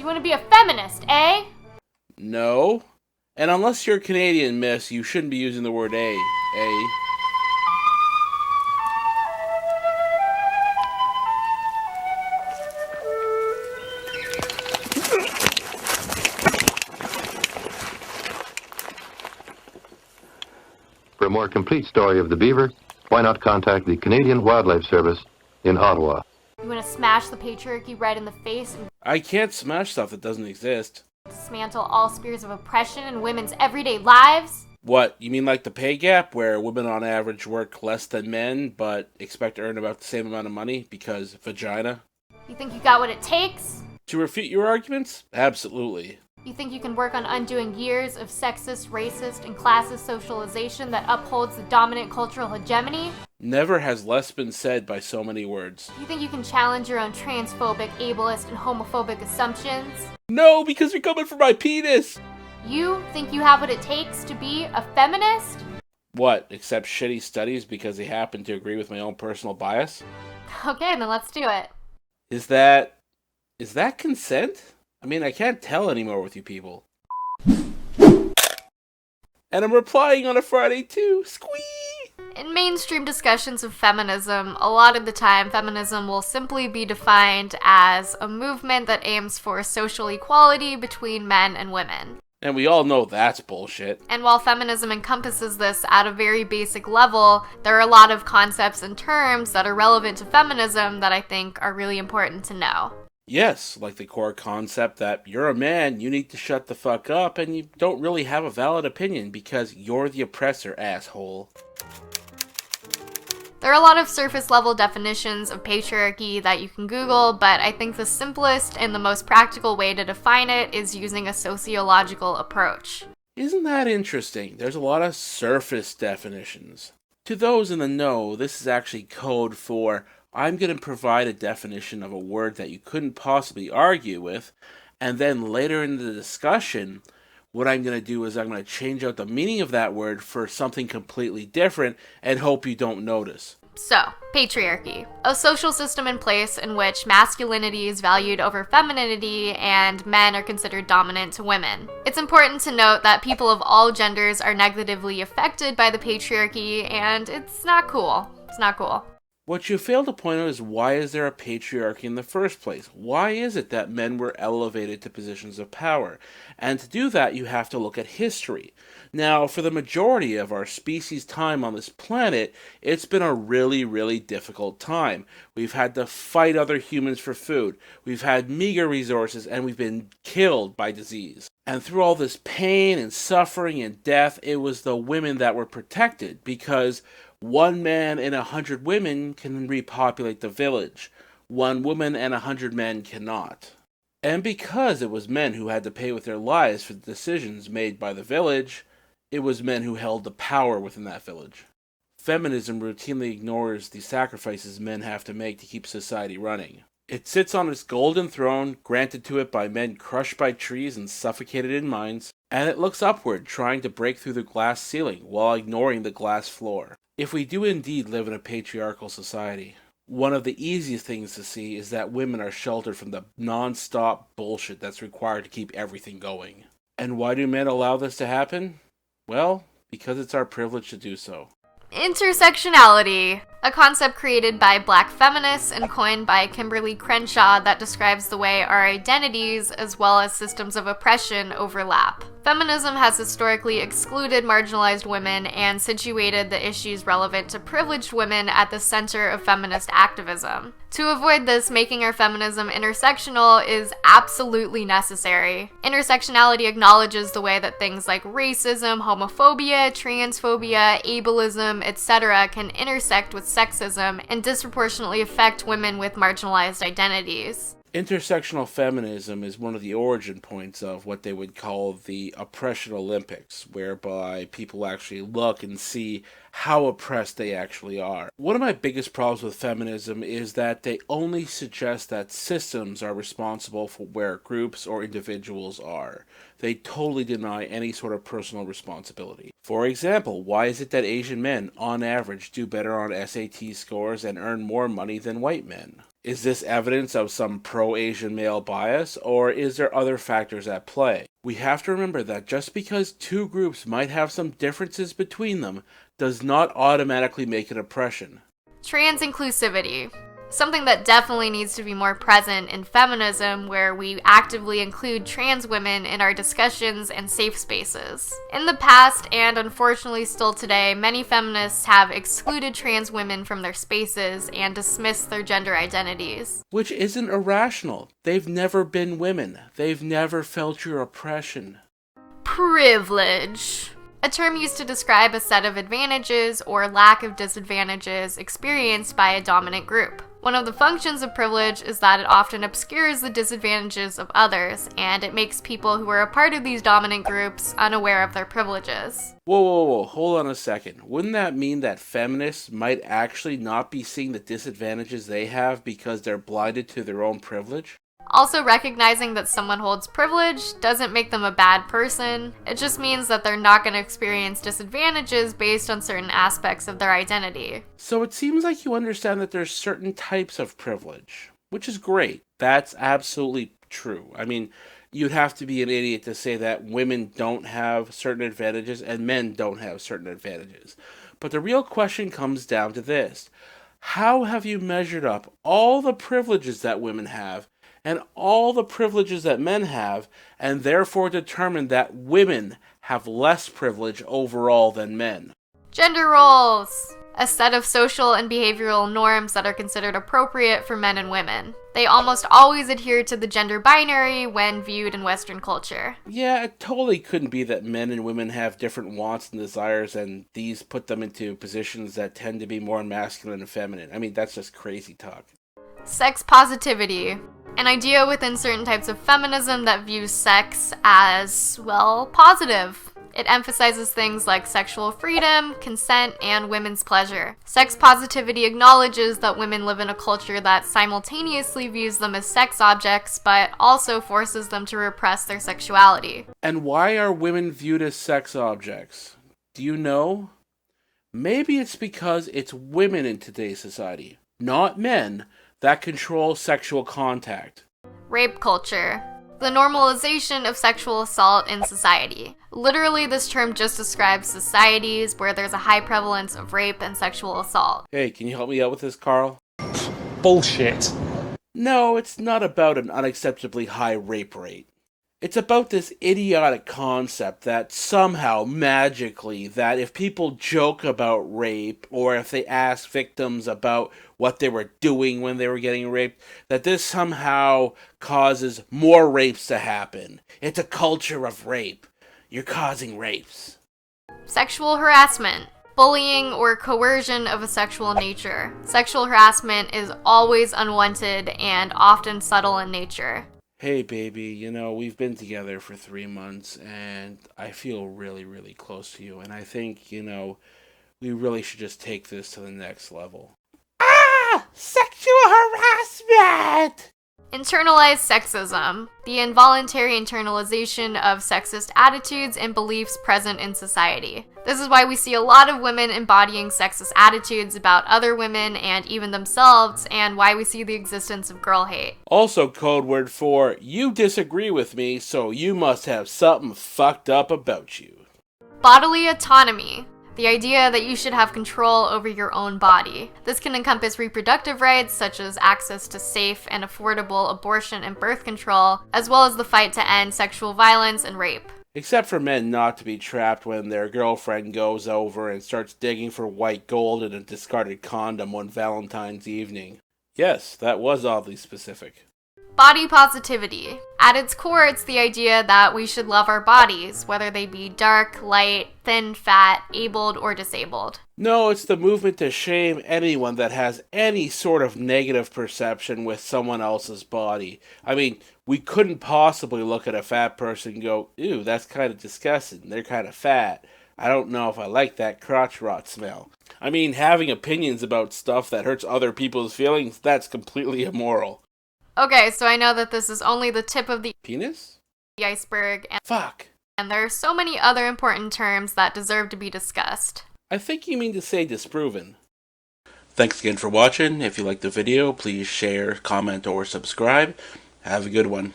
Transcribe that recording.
You want to be a feminist, eh? No. And unless you're Canadian, miss, you shouldn't be using the word a. For a more complete story of the beaver, why not contact the Canadian Wildlife Service in Ottawa? You want to smash the patriarchy right in the face and I can't smash stuff that doesn't exist. dismantle all spheres of oppression in women's everyday lives? What, you mean like the pay gap, where women on average work less than men, but expect to earn about the same amount of money because vagina? You think you got what it takes? To refute your arguments? Absolutely. You think you can work on undoing years of sexist, racist, and classist socialization that upholds the dominant cultural hegemony? Never has less been said by so many words. You think you can challenge your own transphobic, ableist, and homophobic assumptions? No, because you're coming for my penis! You think you have what it takes to be a feminist? What, accept shitty studies because they happen to agree with my own personal bias? Okay, then let's do it. Is that consent? I mean, I can't tell anymore with you people. And I'm replying on a Friday too. Squee! In mainstream discussions of feminism, a lot of the time feminism will simply be defined as a movement that aims for social equality between men and women. And we all know that's bullshit. And while feminism encompasses this at a very basic level, there are a lot of concepts and terms that are relevant to feminism that I think are really important to know. Yes, like the core concept that you're a man, you need to shut the fuck up, and you don't really have a valid opinion because you're the oppressor, asshole. There are a lot of surface level definitions of patriarchy that you can Google, but I think the simplest and the most practical way to define it is using a sociological approach. Isn't that interesting? There's a lot of surface definitions. To those in the know, this is actually code for I'm going to provide a definition of a word that you couldn't possibly argue with, and then later in the discussion, what I'm going to do is I'm going to change out the meaning of that word for something completely different and hope you don't notice. So, patriarchy. A social system in place in which masculinity is valued over femininity and men are considered dominant to women. It's important to note that people of all genders are negatively affected by the patriarchy, and it's not cool. It's not cool. What you fail to point out is why is there a patriarchy in the first place? Why is it that men were elevated to positions of power? And to do that, you have to look at history. Now, for the majority of our species' time on this planet, it's been a really, really difficult time. We've had to fight other humans for food, we've had meager resources, and we've been killed by disease. And through all this pain and suffering and death, it was the women that were protected because one man and 100 women can repopulate the village. One woman and 100 men cannot. And because it was men who had to pay with their lives for the decisions made by the village, it was men who held the power within that village. Feminism routinely ignores the sacrifices men have to make to keep society running. It sits on its golden throne, granted to it by men crushed by trees and suffocated in mines, and it looks upward, trying to break through the glass ceiling while ignoring the glass floor. If we do indeed live in a patriarchal society, one of the easiest things to see is that women are sheltered from the non-stop bullshit that's required to keep everything going. And why do men allow this to happen? Well, because it's our privilege to do so. Intersectionality, a concept created by Black feminists and coined by Kimberly Crenshaw that describes the way our identities as well as systems of oppression overlap. Feminism has historically excluded marginalized women and situated the issues relevant to privileged women at the center of feminist activism. To avoid this, making our feminism intersectional is absolutely necessary. Intersectionality acknowledges the way that things like racism, homophobia, transphobia, ableism, etc. can intersect with sexism and disproportionately affect women with marginalized identities. Intersectional feminism is one of the origin points of what they would call the oppression Olympics, whereby people actually look and see how oppressed they actually are. One of my biggest problems with feminism is that they only suggest that systems are responsible for where groups or individuals are. They totally deny any sort of personal responsibility. For example, why is it that Asian men, on average, do better on SAT scores and earn more money than white men? Is this evidence of some pro-Asian male bias, or is there other factors at play? We have to remember that just because two groups might have some differences between them does not automatically make it oppression. Trans inclusivity. Something that definitely needs to be more present in feminism, where we actively include trans women in our discussions and safe spaces. In the past, and unfortunately still today, many feminists have excluded trans women from their spaces and dismissed their gender identities. Which isn't irrational. They've never been women. They've never felt your oppression. Privilege. A term used to describe a set of advantages or lack of disadvantages experienced by a dominant group. One of the functions of privilege is that it often obscures the disadvantages of others, and it makes people who are a part of these dominant groups unaware of their privileges. Whoa, hold on a second. Wouldn't that mean that feminists might actually not be seeing the disadvantages they have because they're blinded to their own privilege? Also, recognizing that someone holds privilege doesn't make them a bad person. It just means that they're not going to experience disadvantages based on certain aspects of their identity. So it seems like you understand that there's certain types of privilege, which is great. That's absolutely true. I mean, you'd have to be an idiot to say that women don't have certain advantages and men don't have certain advantages. But the real question comes down to this. How have you measured up all the privileges that women have and all the privileges that men have, and therefore determine that women have less privilege overall than men? Gender roles. A set of social and behavioral norms that are considered appropriate for men and women. They almost always adhere to the gender binary when viewed in Western culture. Yeah, it totally couldn't be that men and women have different wants and desires, and these put them into positions that tend to be more masculine and feminine. I mean, that's just crazy talk. Sex positivity. An idea within certain types of feminism that views sex as, well, positive. It emphasizes things like sexual freedom, consent, and women's pleasure. Sex positivity acknowledges that women live in a culture that simultaneously views them as sex objects, but also forces them to repress their sexuality. And why are women viewed as sex objects? Do you know? Maybe it's because it's women in today's society, not men, that control sexual contact. Rape culture. The normalization of sexual assault in society. Literally, this term just describes societies where there's a high prevalence of rape and sexual assault. Hey, can you help me out with this, Carl? Bullshit. No, it's not about an unacceptably high rape rate. It's about this idiotic concept that somehow, magically, that if people joke about rape, or if they ask victims about what they were doing when they were getting raped, that this somehow causes more rapes to happen. It's a culture of rape. You're causing rapes. Sexual harassment. Bullying or coercion of a sexual nature. Sexual harassment is always unwanted and often subtle in nature. Hey baby, we've been together for 3 months and I feel really, really close to you. And I think, we really should just take this to the next level. Ah! Sexual harassment! Internalized sexism. The involuntary internalization of sexist attitudes and beliefs present in society. This is why we see a lot of women embodying sexist attitudes about other women and even themselves, and why we see the existence of girl hate. Also code word for, you disagree with me, so you must have something fucked up about you. Bodily autonomy. The idea that you should have control over your own body. This can encompass reproductive rights, such as access to safe and affordable abortion and birth control, as well as the fight to end sexual violence and rape. Except for men not to be trapped when their girlfriend goes over and starts digging for white gold in a discarded condom one Valentine's evening. Yes, that was oddly specific. Body positivity. At its core, it's the idea that we should love our bodies, whether they be dark, light, thin, fat, abled, or disabled. No, it's the movement to shame anyone that has any sort of negative perception with someone else's body. I mean, we couldn't possibly look at a fat person and go, ew, that's kind of disgusting, they're kind of fat. I don't know if I like that crotch rot smell. I mean, having opinions about stuff that hurts other people's feelings, that's completely immoral. Okay, so I know that this is only the tip of the Penis? iceberg, Fuck. and there are so many other important terms that deserve to be discussed. I think you mean to say disproven. Thanks again for watching. If you liked the video, please share, comment, or subscribe. Have a good one.